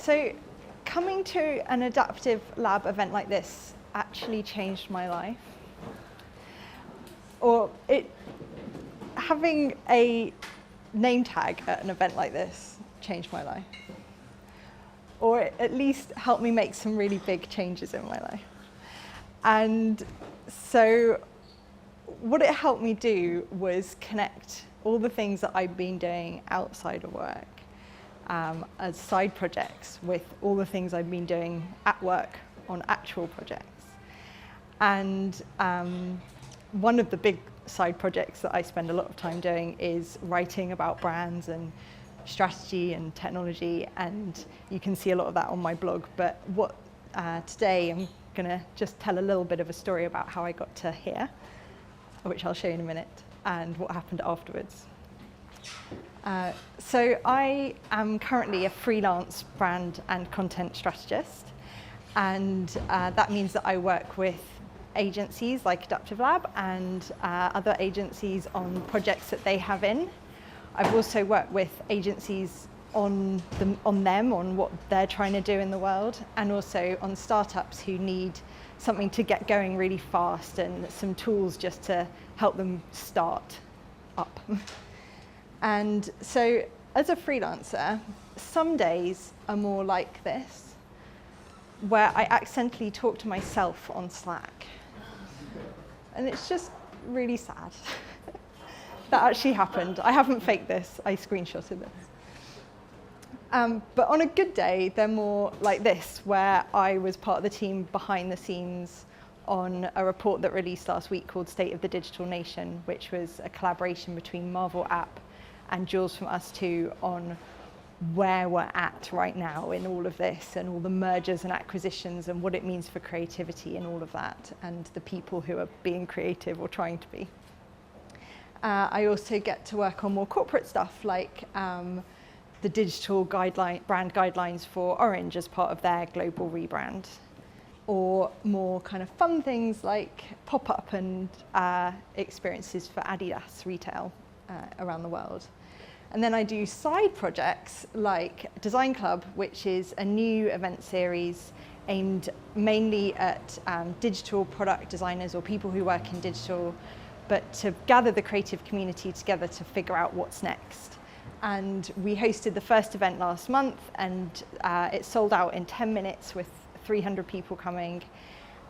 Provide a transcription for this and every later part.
So coming to an adaptive lab event like this actually changed my life. Having a name tag at an event like this changed my life. Or at least helped me make some really big changes in my life. And so what it helped me do was connect all the things that I've been doing outside of work as side projects with all the things I've been doing at work on actual projects. And one of the big side projects that I spend a lot of time doing is writing about brands and strategy and technology, and you can see a lot of that on my blog. But today I'm going to just tell a little bit of a story about how I got to here, which I'll show you in a minute, and what happened afterwards. So I am currently a freelance brand and content strategist, and that means that I work with agencies like Adaptive Lab and other agencies on projects that they have in. I've also worked with agencies on what they're trying to do in the world, and also on startups who need something to get going really fast and some tools just to help them start up. And so as a freelancer, some days are more like this, where I accidentally talk to myself on Slack. And it's just really sad. That actually happened. I haven't faked this, I screenshotted this. But on a good day, they're more like this, where I was part of the team behind the scenes on a report that released last week called State of the Digital Nation, which was a collaboration between Marvel App and Jules from Us Too on where we're at right now in all of this and all the mergers and acquisitions and what it means for creativity and all of that, and the people who are being creative or trying to be. I also get to work on more corporate stuff, like the digital brand guidelines for Orange as part of their global rebrand, or more kind of fun things like pop-up and experiences for Adidas retail around the world. And then I do side projects like Design Club, which is a new event series aimed mainly at digital product designers or people who work in digital, but to gather the creative community together to figure out what's next. And we hosted the first event last month, and it sold out in 10 minutes with 300 people coming.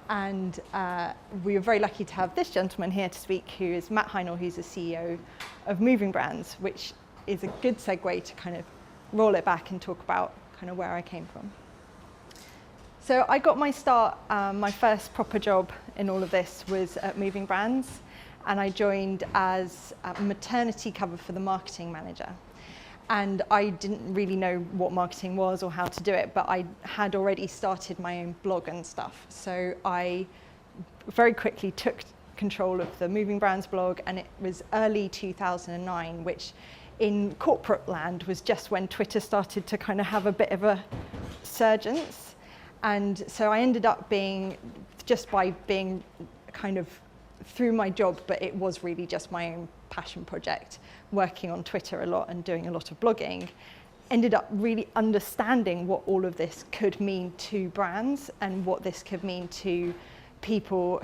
And we were very lucky to have this gentleman here to speak, who is Matt Heinel, who's the CEO of Moving Brands, which is a good segue to kind of roll it back and talk about kind of where I came from. So I got my start, my first proper job in all of this was at Moving Brands, and I joined as a maternity cover for the marketing manager. And I didn't really know what marketing was or how to do it, but I had already started my own blog and stuff. So I very quickly took control of the Moving Brands blog, and it was early 2009, which in corporate land was just when Twitter started to kind of have a bit of a surgence. And so I ended up just by being kind of through my job, but it was really just my own passion project, working on Twitter a lot and doing a lot of blogging, ended up really understanding what all of this could mean to brands and what this could mean to people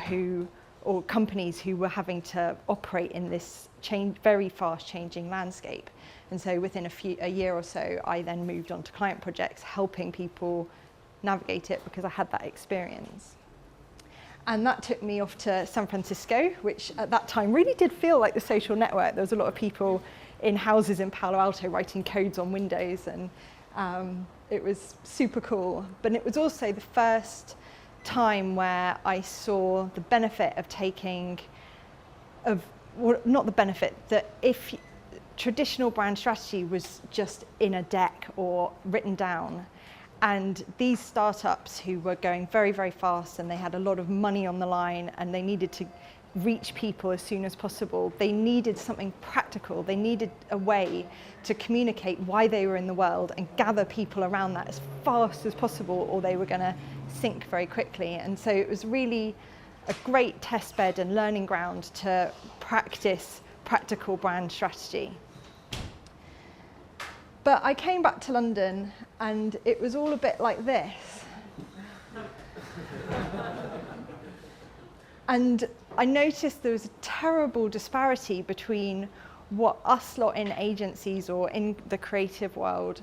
or companies who were having to operate in this very fast changing landscape. And so within a year or so, I then moved on to client projects, helping people navigate it because I had that experience. And that took me off to San Francisco, which at that time really did feel like the social network. There was a lot of people in houses in Palo Alto writing codes on windows, and it was super cool. But it was also the first time where I saw the benefit not the benefit, that if traditional brand strategy was just in a deck or written down, and these startups who were going very, very fast and they had a lot of money on the line and they needed to reach people as soon as possible, they needed something practical. They needed a way to communicate why they were in the world and gather people around that as fast as possible, or they were going to sink very quickly. And so it was really a great test bed and learning ground to practice practical brand strategy. But I came back to London and it was all a bit like this. And I noticed there was a terrible disparity between what us lot in agencies or in the creative world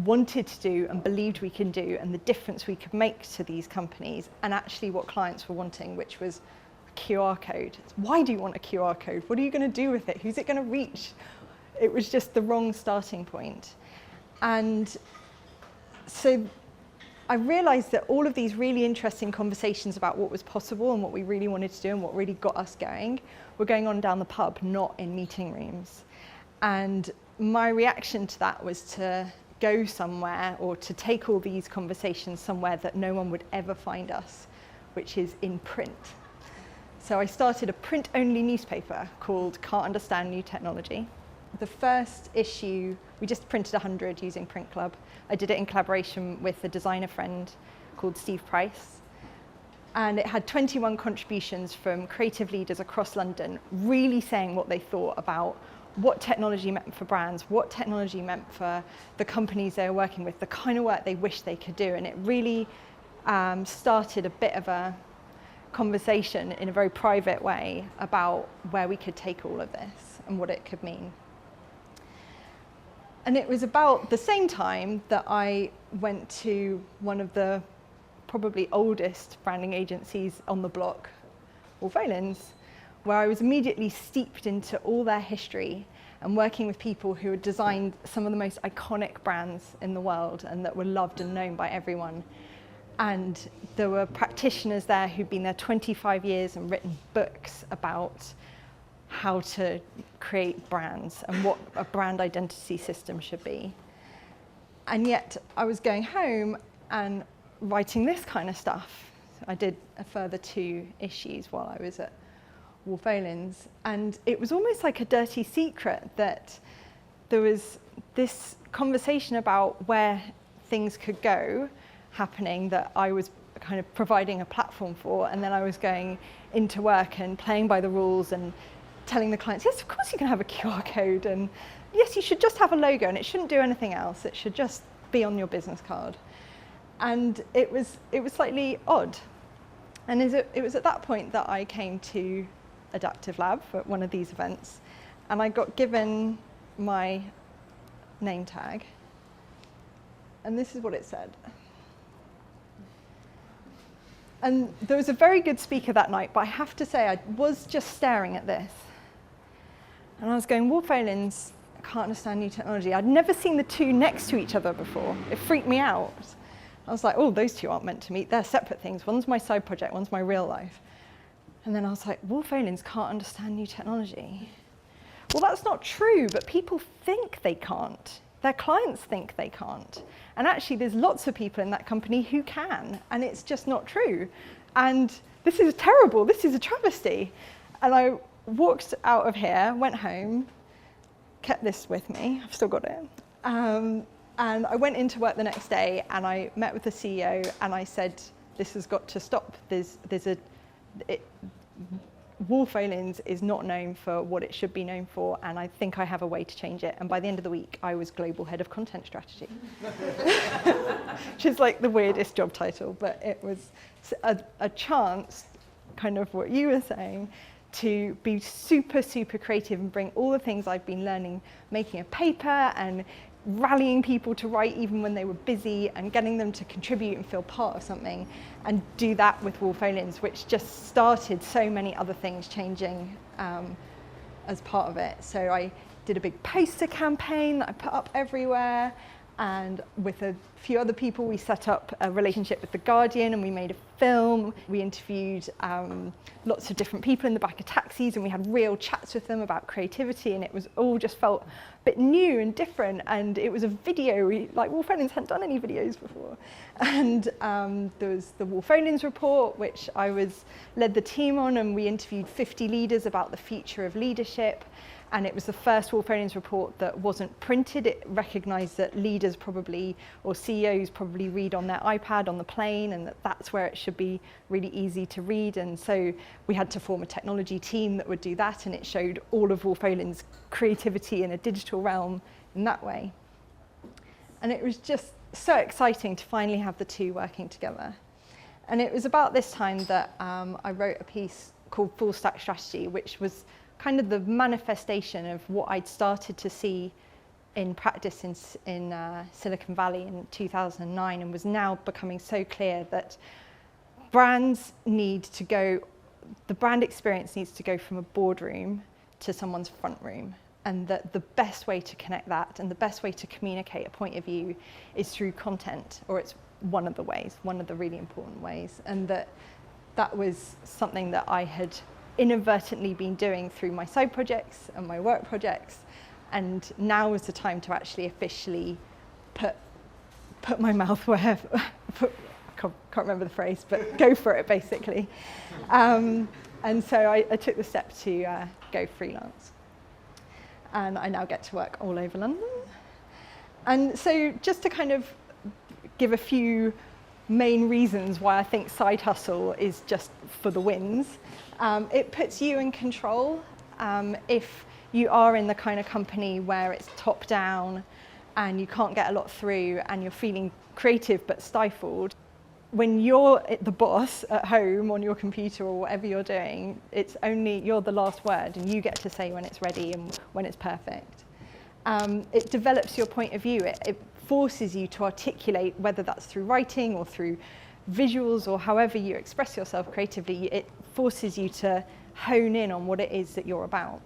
wanted to do and believed we can do, and the difference we could make to these companies, and actually what clients were wanting, which was a QR code. Why do you want a QR code? What are you going to do with it? Who's it going to reach? It was just the wrong starting point. And so I realized that all of these really interesting conversations about what was possible and what we really wanted to do and what really got us going were going on down the pub, not in meeting rooms. And my reaction to that was to go somewhere, or to take all these conversations somewhere that no one would ever find us, which is in print. So I started a print-only newspaper called Can't Understand New Technology. The first issue, we just printed 100 using Print Club. I did it in collaboration with a designer friend called Steve Price. And it had 21 contributions from creative leaders across London, really saying what they thought about what technology meant for brands, what technology meant for the companies they were working with, the kind of work they wish they could do. And it really started a bit of a conversation in a very private way about where we could take all of this and what it could mean. And it was about the same time that I went to one of the probably oldest branding agencies on the block, Wolf Olins, where I was immediately steeped into all their history and working with people who had designed some of the most iconic brands in the world and that were loved and known by everyone. And there were practitioners there who'd been there 25 years and written books about how to create brands and what a brand identity system should be. And yet I was going home and writing this kind of stuff. I did a further 2 issues while I was at Wolf Olins, and it was almost like a dirty secret that there was this conversation about where things could go happening that I was kind of providing a platform for, and then I was going into work and playing by the rules and telling the clients, yes, of course you can have a QR code, and yes, you should just have a logo and it shouldn't do anything else, it should just be on your business card. And it was slightly odd. And it was at that point that I came to Adaptive Lab for one of these events, and I got given my name tag, and this is what it said. And there was a very good speaker that night, but I have to say I was just staring at this. And I was going, Wolf Olins, I can't understand new technology. I'd never seen the 2 next to each other before. It freaked me out. I was like, oh, those 2 aren't meant to meet. They're separate things. One's my side project, one's my real life. And then I was like, Wolf Olins can't understand new technology. Well, that's not true, but people think they can't. Their clients think they can't. And actually, there's lots of people in that company who can, and it's just not true. And this is terrible. This is a travesty. And I walked out of here, went home, kept this with me. I've still got it. And I went into work the next day, and I met with the CEO, and I said, this has got to stop. Wolf Olins is not known for what it should be known for, and I think I have a way to change it. And by the end of the week, I was Global Head of Content Strategy, which is like the weirdest job title, but it was a chance, kind of what you were saying, to be super, super creative and bring all the things I've been learning, making a paper and rallying people to write even when they were busy and getting them to contribute and feel part of something, and do that with Wolf Olins, which just started so many other things changing as part of it. So I did a big poster campaign that I put up everywhere, and with a few other people we set up a relationship with The Guardian, and we made a film. We interviewed lots of different people in the back of taxis, and we had real chats with them about creativity, and it was all just felt a bit new and different. And it was a video, like Wolf Olins hadn't done any videos before. And there was the Wolf Olins report, which I led the team on, and we interviewed 50 leaders about the future of leadership. And it was the first Wolf Olins report that wasn't printed. It recognised that leaders probably, or CEOs probably read on their iPad on the plane, and that's where it should be really easy to read. And so we had to form a technology team that would do that, and it showed all of Wolf Olins' creativity in a digital realm in that way. And it was just so exciting to finally have the two working together. And it was about this time that I wrote a piece called Full Stack Strategy, which was kind of the manifestation of what I'd started to see in practice in Silicon Valley in 2009, and was now becoming so clear that brands need to go, the brand experience needs to go from a boardroom to someone's front room. And that the best way to connect that and the best way to communicate a point of view is through content, or it's one of the ways, one of the really important ways. And that was something that I had inadvertently been doing through my side projects and my work projects. And now was the time to actually officially put my mouth where, I can't remember the phrase, but go for it basically. And so I took the step to go freelance. And I now get to work all over London. And so just to kind of give a few main reasons why I think side hustle is just for the wins. It puts you in control. If you are in the kind of company where it's top down and you can't get a lot through and you're feeling creative but stifled, when you're the boss at home on your computer or whatever you're doing, it's only you're the last word and you get to say when it's ready and when it's perfect. It develops your point of view. It forces you to articulate, whether that's through writing or through visuals or however you express yourself creatively. It forces you to hone in on what it is that you're about.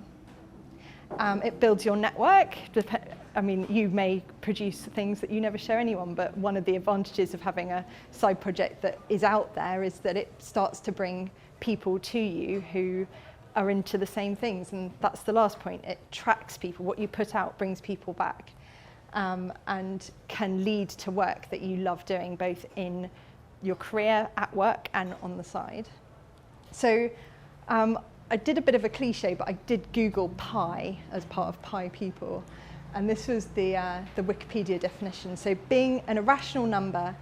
It builds your network. I mean, you may produce things that you never show anyone, but one of the advantages of having a side project that is out there is that it starts to bring people to you who are into the same things. And that's the last point. It tracks people. What you put out brings people back, and can lead to work that you love doing, both in your career, at work, and on the side. So I did a bit of a cliche, but I did Google pi as part of pi people. And this was the Wikipedia definition. So being an irrational number,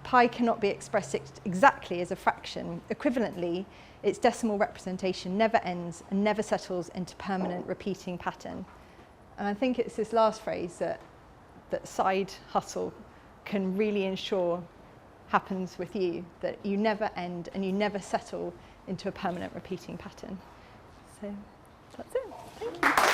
pi cannot be expressed exactly as a fraction. Equivalently, its decimal representation never ends and never settles into permanent repeating pattern. And I think it's this last phrase that side hustle can really ensure happens with you, that you never end and you never settle into a permanent repeating pattern. So that's it. Thank you.